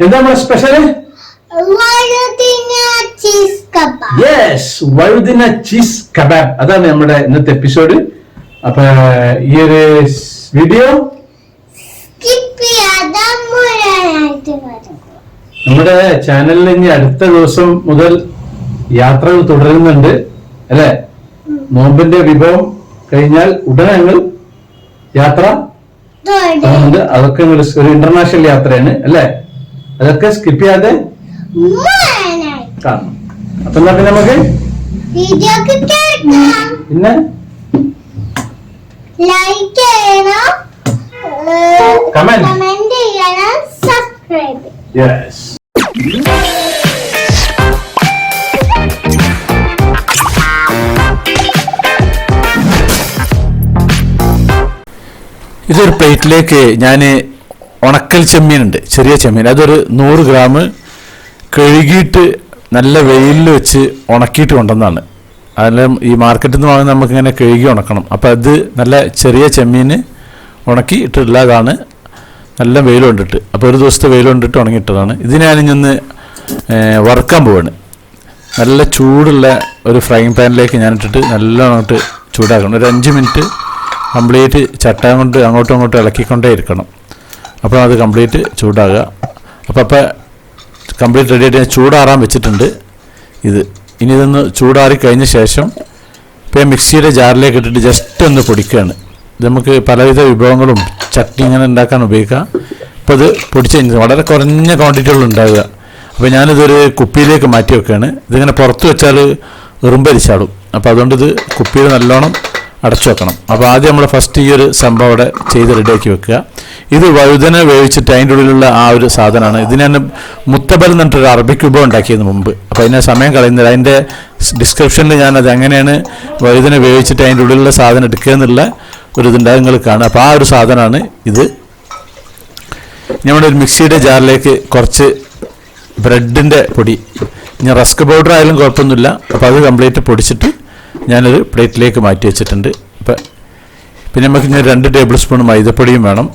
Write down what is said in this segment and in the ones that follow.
എന്താ നമ്മുടെ special? വഴുതിന cheese kebab. അതാണ് നമ്മുടെ ഇന്നത്തെ എപ്പിസോഡ്. അപ്പൊ ഈ ഒരു വീഡിയോ നമ്മുടെ ചാനലിൽ ഇനി അടുത്ത ദിവസം മുതൽ യാത്രകൾ തുടരുന്നുണ്ട് അല്ലെ? നോമ്പിന്റെ വിഭവം കഴിഞ്ഞാൽ ഉടനെ ഞങ്ങൾ യാത്ര അതൊക്കെ ഒരു ഇന്റർനാഷണൽ യാത്രയാണ് അല്ലെ? അതൊക്കെ സ്കിപ്പ് ചെയ്യാതെ കാണണം. അപ്പൊ എന്നാ പിന്നെ നമുക്ക് പിന്നെ ലൈക്ക് ചെയ്യണം, കമന്റ് ചെയ്യണം, സബ്സ്ക്രൈബ്. യെസ്. ഇതൊരു പ്ലേറ്റിലേക്ക് ഞാൻ ഉണക്കൽ ചെമ്മീനുണ്ട്, ചെറിയ ചെമ്മീൻ, അതൊരു 100 ഗ്രാം കഴുകിയിട്ട് നല്ല വെയിലിൽ വെച്ച് ഉണക്കിയിട്ട് കൊണ്ടുവന്നാണ്. അതിൽ ഈ മാർക്കറ്റിൽ നിന്ന് വാങ്ങുന്ന നമുക്കിങ്ങനെ കഴുകി ഉണക്കണം. അപ്പോൾ അത് നല്ല ചെറിയ ചെമ്മീൻ ഉണക്കി ഇട്ടുള്ളതാണ്, നല്ല വെയിൽ കൊണ്ടിട്ട്. അപ്പോൾ ഒരു ദിവസത്തെ വെയിൽ കൊണ്ടിട്ട് ഉണങ്ങിയിട്ടതാണ്. ഇത് ഞാനിഞ്ഞൊന്ന് വറുക്കാൻ പോവാണ്. നല്ല ചൂടുള്ള ഒരു ഫ്രൈങ് പാനിലേക്ക് ഞാനിട്ടിട്ട് നല്ലോണം ചൂടാക്കണം. ഒരു 5 മിനിറ്റ് കംപ്ലീറ്റ് ചട്ടയം കൊണ്ട് അങ്ങോട്ടും ഇങ്ങോട്ടും ഇളക്കിക്കൊണ്ടേ ഇരിക്കണം. അപ്പോൾ അത് കംപ്ലീറ്റ് ചൂടാകുക. അപ്പോൾ കംപ്ലീറ്റ് റെഡിയായിട്ട് ഞാൻ ചൂടാറാൻ വെച്ചിട്ടുണ്ട്. ഇനി ഇതൊന്ന് ചൂടാറി കഴിഞ്ഞ ശേഷം ഇപ്പോൾ മിക്സിയുടെ ജാറിലേക്ക് ഇട്ടിട്ട് ജസ്റ്റ് ഒന്ന് പൊടിക്കുകയാണ്. ഇത് നമുക്ക് പലവിധ വിഭവങ്ങളും ചട്നി ഇങ്ങനെ ഉണ്ടാക്കാൻ ഉപയോഗിക്കാം. അപ്പോൾ ഇത് പൊടിച്ച് കഴിഞ്ഞാൽ വളരെ കുറഞ്ഞ ക്വാണ്ടിറ്റികൾ ഉണ്ടാവുക. അപ്പോൾ ഞാനിതൊരു കുപ്പിയിലേക്ക് മാറ്റി വെക്കുകയാണ്. ഇതിങ്ങനെ പുറത്ത് വെച്ചാൽ എറുമ്പരിച്ചാടും. അപ്പോൾ അതുകൊണ്ട് ഇത് കുപ്പിയിൽ നല്ലോണം അടച്ചു വെക്കണം. അപ്പോൾ ആദ്യം നമ്മൾ ഫസ്റ്റ് ഈ ഒരു സംഭവം അവിടെ ചെയ്ത് റെഡിയാക്കി വെക്കുക. ഇത് വഴുതന വേവിച്ചിട്ട് അതിൻ്റെ ഉള്ളിലുള്ള ആ ഒരു സാധനമാണ്. ഇത് ഞാൻ മുത്തബൽ എന്ന് പറഞ്ഞിട്ടൊരു അറബിക് വിഭവം ഉണ്ടാക്കിയത് മുമ്പ്. അപ്പോൾ അതിനെ സമയം കളയുന്നില്ല. അതിൻ്റെ ഡിസ്ക്രിപ്ഷനിൽ ഞാനത് എങ്ങനെയാണ് വഴുതന വേവിച്ചിട്ട് അതിൻ്റെ ഉള്ളിലുള്ള സാധനം എടുക്കുക എന്നുള്ള ഒരു ഇതുണ്ടാകും നിങ്ങൾ കാണുക. അപ്പോൾ ആ ഒരു സാധനമാണ് ഇത്. നമ്മുടെ ഒരു മിക്സിയുടെ ജാറിലേക്ക് കുറച്ച് ബ്രെഡിൻ്റെ പൊടി, ഇനി റസ്ക് പൗഡർ ആയാലും കുഴപ്പമൊന്നുമില്ല. അപ്പോൾ അത് കംപ്ലീറ്റ് പൊടിച്ചിട്ട് ഞാനൊരു പ്ലേറ്റിലേക്ക് മാറ്റി വെച്ചിട്ടുണ്ട്. അപ്പം പിന്നെ നമുക്ക് ഇനി 2 ടേബിൾ സ്പൂൺ മൈദപ്പൊടിയും വേണം.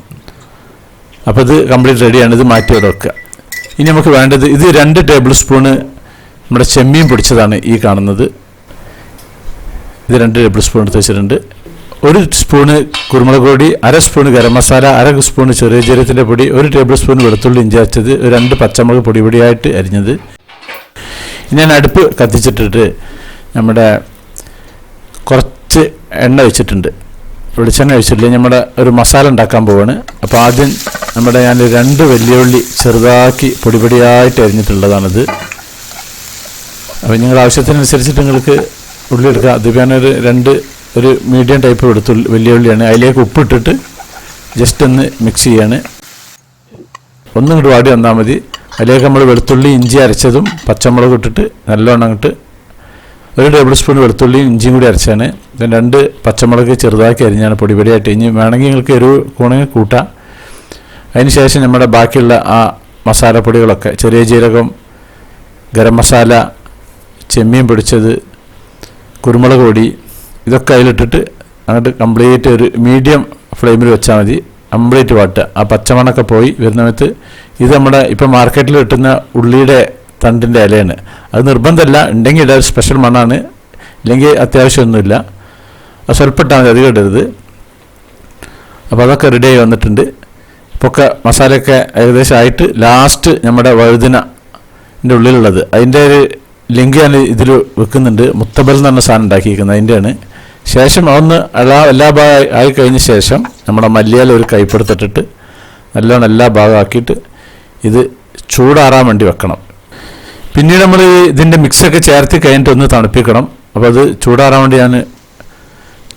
അപ്പോൾ ഇത് കംപ്ലീറ്റ് റെഡിയാണ്. ഇത് മാറ്റി വെക്കുക. ഇനി നമുക്ക് വേണ്ടത് ഇത് 2 ടേബിൾ സ്പൂണ് നമ്മുടെ ചെമ്മീൻ പൊടിച്ചതാണ് ഈ കാണുന്നത്. ഇത് 2 ടേബിൾ സ്പൂൺ എടുത്ത് വെച്ചിട്ടുണ്ട്. 1 സ്പൂണ് കുരുമുളക് പൊടി, 1/2 സ്പൂണ് ഗരം മസാല, 1/2 സ്പൂണ് ചെറിയ ജീരകത്തിൻ്റെ പൊടി, 1 ടേബിൾ സ്പൂൺ വെളുത്തുള്ളി ഇഞ്ചി അരച്ചത്, 2 പച്ചമുളക് പൊടിയായിട്ട് അരിഞ്ഞത്. ഞാൻ അടുപ്പ് കത്തിച്ചിട്ടിട്ട് നമ്മുടെ കുറച്ച് എണ്ണ വെച്ചിട്ടുണ്ട്. വെളിച്ചെണ്ണ വെച്ചിട്ടില്ല, നമ്മുടെ ഒരു മസാല ഉണ്ടാക്കാൻ പോവാണ്. അപ്പോൾ ആദ്യം ഞാൻ 2 വലിയ ഉള്ളി ചെറുതാക്കി പൊടിയായിട്ട് അരിഞ്ഞിട്ടുള്ളതാണിത്. അപ്പോൾ നിങ്ങളുടെ ആവശ്യത്തിനനുസരിച്ചിട്ട് നിങ്ങൾക്ക് ഉള്ളി എടുക്കുക. അത് ഞാനൊരു ഒരു മീഡിയം ടൈപ്പ് വലിയ ഉള്ളിയാണ്. അതിലേക്ക് ഉപ്പിട്ടിട്ട് ജസ്റ്റ് ഒന്ന് മിക്സ് ചെയ്യാണ്. ഒന്നും ഇങ്ങോട്ട് വാടി വന്നാൽ മതി. അതിലേക്ക് നമ്മൾ വെളുത്തുള്ളി ഇഞ്ചി അരച്ചതും പച്ചമുളക് ഇട്ടിട്ട് നല്ലോണം അങ്ങോട്ട് 1 ടേബിൾ സ്പൂൺ വെളുത്തുള്ളിയും ഇഞ്ചിയും കൂടി അരച്ചാണ്. 2 പച്ചമുളക് ചെറുതാക്കി അരിഞ്ഞാണ് പൊടിയായിട്ട്. ഇനി വേണമെങ്കിൽ നിങ്ങൾക്ക് എരിവ് കൂണെങ്കിൽ കൂട്ടാം. അതിന് ശേഷം നമ്മുടെ ബാക്കിയുള്ള ആ മസാലപ്പൊടികളൊക്കെ, ചെറിയ ജീരകം, ഗരം മസാല, ചെമ്മീൻ പൊടിച്ചത്, കുരുമുളക് പൊടി, ഇതൊക്കെ അതിലിട്ടിട്ട് അങ്ങോട്ട് കംപ്ലീറ്റ് ഒരു മീഡിയം ഫ്ലെയിമിൽ വെച്ചാൽ മതി. കംപ്ലീറ്റ് വാട്ടുക. ആ പച്ചമണൊക്കെ പോയി വരുന്ന സമയത്ത് ഇത് നമ്മുടെ ഇപ്പം മാർക്കറ്റിൽ കിട്ടുന്ന ഉള്ളിയുടെ തണ്ടിൻ്റെ ഇലയാണ്. അത് നിർബന്ധമല്ല, ഉണ്ടെങ്കിൽ ഇടാൻ സ്പെഷ്യൽ മണ്ണാണ്, ഇല്ലെങ്കിൽ അത്യാവശ്യമൊന്നുമില്ല. അത് സ്വല്പം ഇട്ടാൽ മതി, അധികം ഇടരുത്. അപ്പോൾ അതൊക്കെ റെഡിയായി വന്നിട്ടുണ്ട്. ഇപ്പോൾ മസാലയൊക്കെ ഏകദേശം ആയിട്ട് ലാസ്റ്റ് നമ്മുടെ വഴുതിനൻ്റെ ഉള്ളിലുള്ളത്, അതിൻ്റെ ഒരു ലിങ്ക് ഞാൻ ഇതിൽ വെക്കുന്നുണ്ട്. മുത്തബൽ എന്ന് പറഞ്ഞ സാധനം ഉണ്ടാക്കിയിരിക്കുന്നത് അതിൻ്റെയാണ്. ശേഷം ഒന്ന് എല്ലാ ഭാഗം ആയി കഴിഞ്ഞ ശേഷം നമ്മുടെ മല്ലിയില ഒരു കൈപ്പെടുത്തിട്ടിട്ട് നല്ലോണം എല്ലാ ഭാഗമാക്കിയിട്ട് ഇത് ചൂടാറാൻ വേണ്ടി വെക്കണം. പിന്നീട് നമ്മൾ ഇതിൻ്റെ മിക്സൊക്കെ ചേർത്ത് കഴിഞ്ഞിട്ട് ഒന്ന് തണുപ്പിക്കണം. അപ്പോൾ അത് ചൂടാറാൻ വേണ്ടി ഞാൻ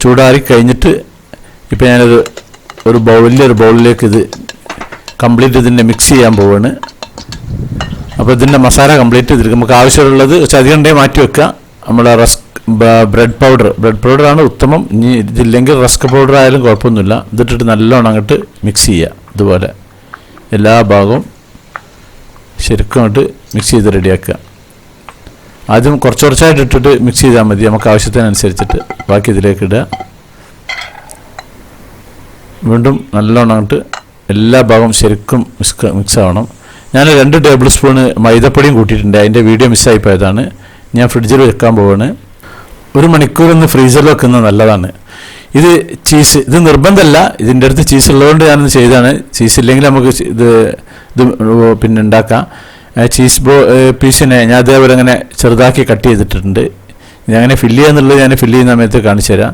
ചൂടാറി കഴിഞ്ഞിട്ട് ഇപ്പോൾ ഞാനൊരു വലിയൊരു ബൗളിലേക്ക് ഇത് കംപ്ലീറ്റ് ഇതിൻ്റെ മിക്സ് ചെയ്യാൻ പോവാണ്. അപ്പോൾ ഇതിൻ്റെ മസാല കംപ്ലീറ്റ് ഇതിലേക്ക് നമുക്ക് ആവശ്യമുള്ളത് അധികം ഉണ്ടെങ്കിൽ മാറ്റി വെക്കുക. നമ്മൾ ബ്രെഡ് പൗഡറാണ് ഉത്തമം. ഇനി ഇതില്ലെങ്കിൽ റസ്ക് പൗഡർ ആയാലും കുഴപ്പമൊന്നുമില്ല. ഇതിട്ടിട്ട് നല്ലോണം അങ്ങോട്ട് മിക്സ് ചെയ്യുക. ഇതുപോലെ എല്ലാ ഭാഗവും ശരിക്കും അങ്ങോട്ട് മിക്സ് ചെയ്ത് റെഡിയാക്കുക. ആദ്യം കുറച്ചായിട്ട് ഇട്ടിട്ട് മിക്സ് ചെയ്താൽ മതി, നമുക്ക് ആവശ്യത്തിനനുസരിച്ചിട്ട്. ബാക്കി ഇതിലേക്ക് ഇടുക. വീണ്ടും നല്ലോണം അങ്ങോട്ട് എല്ലാ ഭാഗവും ശരിക്കും മിക്സ് ആവണം. ഞാൻ 2 ടേബിൾ സ്പൂണ് മൈദപ്പൊടിയും കൂട്ടിയിട്ടുണ്ട്. അതിൻ്റെ വീഡിയോ മിസ്സായി പോയതാണ്. ഞാൻ ഫ്രിഡ്ജിൽ വെക്കാൻ പോവാണ്. 1 മണിക്കൂർ ഒന്ന് ഫ്രീസറിൽ വെക്കുന്നത് നല്ലതാണ്. ഇത് ചീസ്, ഇത് നിർബന്ധമല്ല, ഇതിൻ്റെ അടുത്ത് ചീസ് ഉള്ളതുകൊണ്ട് ഞാനൊന്ന് ചെയ്തതാണ്. ചീസ് ഇല്ലെങ്കിൽ നമുക്ക് ഇത് പിന്നെ ഉണ്ടാക്കാം. ചീസ് പീസിനെ ഞാൻ അതേപോലെ അങ്ങനെ ചെറുതാക്കി കട്ട് ചെയ്തിട്ടുണ്ട്. ഞാൻ അങ്ങനെ ഫില്ല് ചെയ്യാന്നുള്ളത് ഞാൻ ഫില്ല് ചെയ്യുന്ന സമയത്ത് കാണിച്ചു തരാം.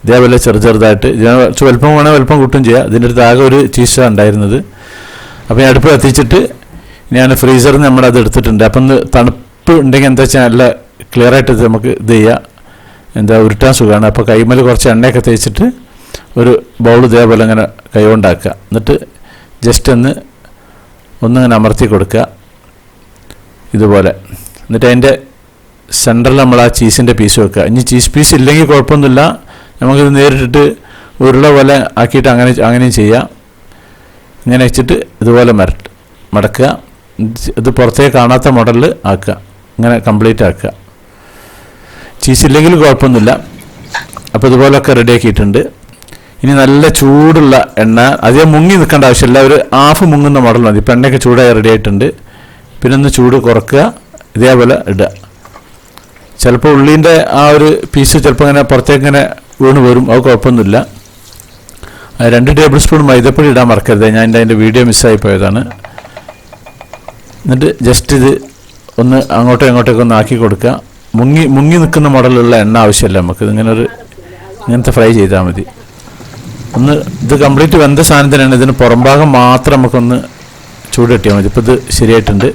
ഇതേപോലെ ചെറുതായിട്ട് ഞാൻ വലുപ്പം വേണേൽ വലുപ്പം കൂട്ടും ചെയ്യാം. ഇതിൻ്റെ അടുത്ത് ആകെ ഒരു ചീസാണ് ഉണ്ടായിരുന്നത്. അപ്പോൾ ഞാൻ അടുപ്പ് കത്തിച്ചിട്ട് ഞാൻ ഫ്രീസറിൽ നിന്ന് നമ്മളത് എടുത്തിട്ടുണ്ട്. അപ്പം ഒന്ന് തണുപ്പ് ഉണ്ടെങ്കിൽ എന്താ വെച്ചാൽ നല്ല ക്ലിയർ ആയിട്ട് നമുക്ക് ഇത് ചെയ്യാം, എന്താ ഉരുട്ടാൻ സുഖമാണ്. അപ്പോൾ കൈമേൽ കുറച്ച് എണ്ണയൊക്കെ തേച്ചിട്ട് ഒരു ബൗൾ ഇതേപോലെ അങ്ങനെ കൈ കൊണ്ടാക്കുക. എന്നിട്ട് ജസ്റ്റ് ഒന്നിങ്ങനെ അമർത്തി കൊടുക്കുക ഇതുപോലെ. എന്നിട്ട് അതിൻ്റെ സെൻറ്ററിൽ നമ്മൾ ആ ചീസിൻ്റെ പീസ് വെക്കുക. ഇനി ചീസ് പീസ് ഇല്ലെങ്കിൽ കുഴപ്പമൊന്നുമില്ല, നമുക്കിത് നേരിട്ടിട്ട് ഉരുള പോലെ ആക്കിയിട്ട് അങ്ങനെയും ചെയ്യാം. ഇങ്ങനെ വെച്ചിട്ട് ഇതുപോലെ മടക്കുക. ഇത് പുറത്തേക്ക് കാണാത്ത മോഡലിൽ ആക്കുക, ഇങ്ങനെ കംപ്ലീറ്റ് ആക്കുക. ചീസ് ഇല്ലെങ്കിൽ കുഴപ്പമൊന്നുമില്ല. അപ്പോൾ ഇതുപോലൊക്കെ റെഡിയാക്കിയിട്ടുണ്ട്. ഇനി നല്ല ചൂടുള്ള എണ്ണ, അധികം മുങ്ങി നിൽക്കേണ്ട ആവശ്യമില്ല, ഒരു ഹാഫ് മുങ്ങുന്ന മോഡൽ മതി. ഇപ്പം എണ്ണയൊക്കെ ചൂടായി റെഡി ആയിട്ടുണ്ട്. പിന്നെ ഒന്ന് ചൂട് കുറക്കുക, ഇതേപോലെ ഇടുക. ചിലപ്പോൾ ഉള്ളീൻ്റെ ആ ഒരു പീസ് ചിലപ്പോൾ ഇങ്ങനെ പുറത്തേക്ക് ഇങ്ങനെ വീണ് വരും, അത് കുഴപ്പമൊന്നുമില്ല. 2 ടേബിൾ സ്പൂൺ മൈദപ്പൊടി ഇടാൻ മറക്കരുത്, ഞാൻ അതിൻ്റെ വീഡിയോ മിസ്സായി പോയതാണ്. എന്നിട്ട് ജസ്റ്റ് ഇത് ഒന്ന് അങ്ങോട്ടോ ഇങ്ങോട്ടേക്ക് ഒന്ന് ആക്കി കൊടുക്കുക. മുങ്ങി നിൽക്കുന്ന മോഡലുള്ള എണ്ണ ആവശ്യമില്ല നമുക്ക്, ഇങ്ങനത്തെ ഫ്രൈ ചെയ്താൽ മതി. ഇത് കംപ്ലീറ്റ് വെന്ത സാധനം തന്നെയാണ്. ഇതിന് പുറംഭാഗം മാത്രം നമുക്കൊന്ന് ചൂട് കിട്ടിയാൽ മതി. ഇപ്പോൾ ഇത് ശരിയായിട്ടുണ്ട്.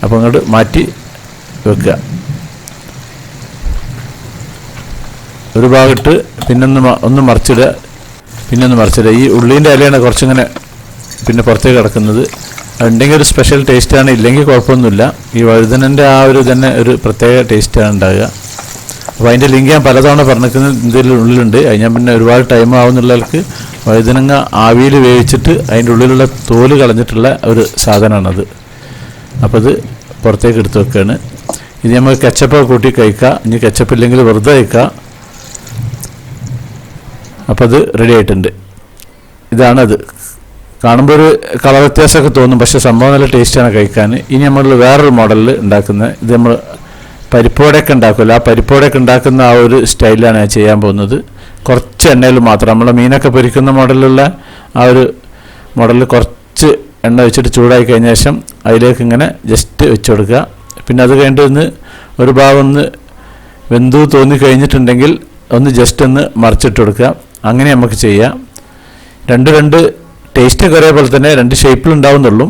അപ്പോൾ അങ്ങോട്ട് മാറ്റി വെക്കുക. ഒരു ഭാഗത്ത് ഒന്ന് മറിച്ചിടുക, പിന്നെ ഒന്ന് മറിച്ചിടുക. ഈ ഉള്ളീൻ്റെ ഇലയാണ് കുറച്ചിങ്ങനെ പിന്നെ പുറത്തേക്ക് കിടക്കുന്നത്. അതുണ്ടെങ്കിൽ ഒരു സ്പെഷ്യൽ ടേസ്റ്റാണ്, ഇല്ലെങ്കിൽ കുഴപ്പമൊന്നുമില്ല. ഈ വഴുതനൻ്റെ ആ ഒരു തന്നെ ഒരു പ്രത്യേക ടേസ്റ്റാണ് ഉണ്ടാകുക. അപ്പോൾ അതിൻ്റെ ലിങ്ക് ഞാൻ പലതവണ പറഞ്ഞിരിക്കുന്നത് ഇതിൻ്റെ ഉള്ളിലുണ്ട്. അത് ഞാൻ പിന്നെ ഒരുപാട് ടൈം ആവുന്നുള്ളവർക്ക് വഴുതനങ്ങ ആവിയിൽ വേവിച്ചിട്ട് അതിൻ്റെ ഉള്ളിലുള്ള തോല് കളഞ്ഞിട്ടുള്ള ഒരു സാധനമാണത്. അപ്പോൾ ഇത് പുറത്തേക്ക് എടുത്ത് വെക്കുകയാണ്. ഇത് നമുക്ക് കെച്ചപ്പ് കൂട്ടി കഴിക്കുക, ഇനി കെച്ചപ്പ് ഇല്ലെങ്കിൽ വെറുതെ കഴിക്കുക. അപ്പോൾ അത് റെഡി ആയിട്ടുണ്ട്. ഇതാണത്. കാണുമ്പോൾ ഒരു കളർ വ്യത്യാസമൊക്കെ തോന്നും, പക്ഷേ സംഭവം നല്ല ടേസ്റ്റാണ് കഴിക്കാൻ. ഇനി നമ്മൾ വേറൊരു മോഡലിൽ ഉണ്ടാക്കുന്നത്, ഇത് നമ്മൾ പരിപ്പോടെയൊക്കെ ഉണ്ടാക്കുമല്ലോ, ആ പരിപ്പോടെയൊക്കെ ഉണ്ടാക്കുന്ന ആ ഒരു സ്റ്റൈലിലാണ് ഞാൻ ചെയ്യാൻ പോകുന്നത്. കുറച്ച് എണ്ണയിൽ മാത്രം, നമ്മളെ മീനൊക്കെ പൊരിക്കുന്ന മോഡലിലുള്ള ആ ഒരു മോഡലിൽ കുറച്ച് എണ്ണ വെച്ചിട്ട് ചൂടായി കഴിഞ്ഞ ശേഷം അതിലേക്ക് ഇങ്ങനെ ജസ്റ്റ് വെച്ച് കൊടുക്കുക. പിന്നെ അത് കഴിഞ്ഞിട്ട് ഒരു ഭാഗം വെന്തു തോന്നി കഴിഞ്ഞിട്ടുണ്ടെങ്കിൽ ജസ്റ്റ് മറിച്ചിട്ട് കൊടുക്കുക. അങ്ങനെ നമുക്ക് ചെയ്യാം. രണ്ട് ടേസ്റ്റൊക്കെ ഒരേപോലെ തന്നെ 2 ഷേപ്പിലുണ്ടാവുന്നുള്ളൂ.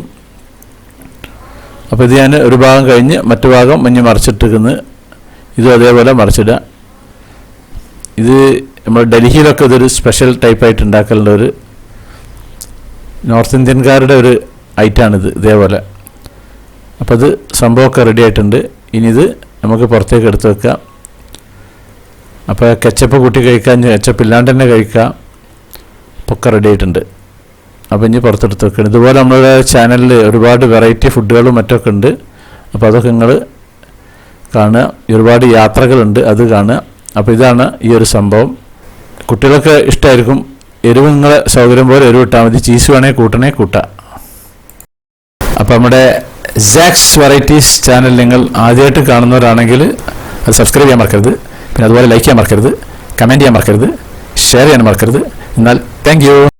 അപ്പോൾ ഇത് ഞാൻ ഒരു ഭാഗം കഴിഞ്ഞ് മറ്റു ഭാഗം മറിച്ചിട്ടിരിക്കുന്നത്, ഇതും അതേപോലെ മറിച്ചിടുക. ഇത് നമ്മൾ ഡൽഹിയിലൊക്കെ ഇതൊരു സ്പെഷ്യൽ ടൈപ്പായിട്ട് ഉണ്ടാക്കലുണ്ട്, ഒരു നോർത്ത് ഇന്ത്യൻകാരുടെ ഒരു ഐറ്റമാണിത് ഇതേപോലെ. അപ്പോൾ ഇത് സംഭവമൊക്കെ റെഡി ആയിട്ടുണ്ട്. ഇനി ഇത് നമുക്ക് പുറത്തേക്ക് എടുത്ത് വെക്കാം. അപ്പോൾ കെച്ചപ്പ് കൂട്ടി കഴിക്കാം, കെച്ചപ്പ് ഇല്ലാണ്ട് തന്നെ കഴിക്കാം. ഒക്കെ റെഡി ആയിട്ടുണ്ട്. അപ്പോൾ ഇനി പുറത്തെടുത്ത് വെക്കണം. ഇതുപോലെ നമ്മളുടെ ചാനലിൽ ഒരുപാട് വെറൈറ്റി ഫുഡുകളും മറ്റൊക്കെ ഉണ്ട്. അപ്പോൾ അതൊക്കെ നിങ്ങൾ കാണുക. ഒരുപാട് യാത്രകളുണ്ട്, അത് കാണുക. അപ്പോൾ ഇതാണ് ഈ ഒരു സംഭവം. കുട്ടികൾക്ക് ഇഷ്ടമായിരിക്കും. എരിവ് നിങ്ങളെ സൗകര്യം പോലെ എരിവ് ഇട്ടാൽ മതി. ചീസ് വേണേൽ കൂട്ടാം. അപ്പോൾ നമ്മുടെ സാക്സ് വെറൈറ്റീസ് ചാനൽ നിങ്ങൾ ആദ്യമായിട്ട് കാണുന്നവരാണെങ്കിൽ അത് സബ്സ്ക്രൈബ് ചെയ്യാൻ മറക്കരുത്. പിന്നെ അതുപോലെ ലൈക്ക് ചെയ്യാൻ മറക്കരുത്, കമൻറ്റ് ചെയ്യാൻ മറക്കരുത്, ഷെയർ ചെയ്യാൻ മറക്കരുത്. എന്നാൽ താങ്ക് യു.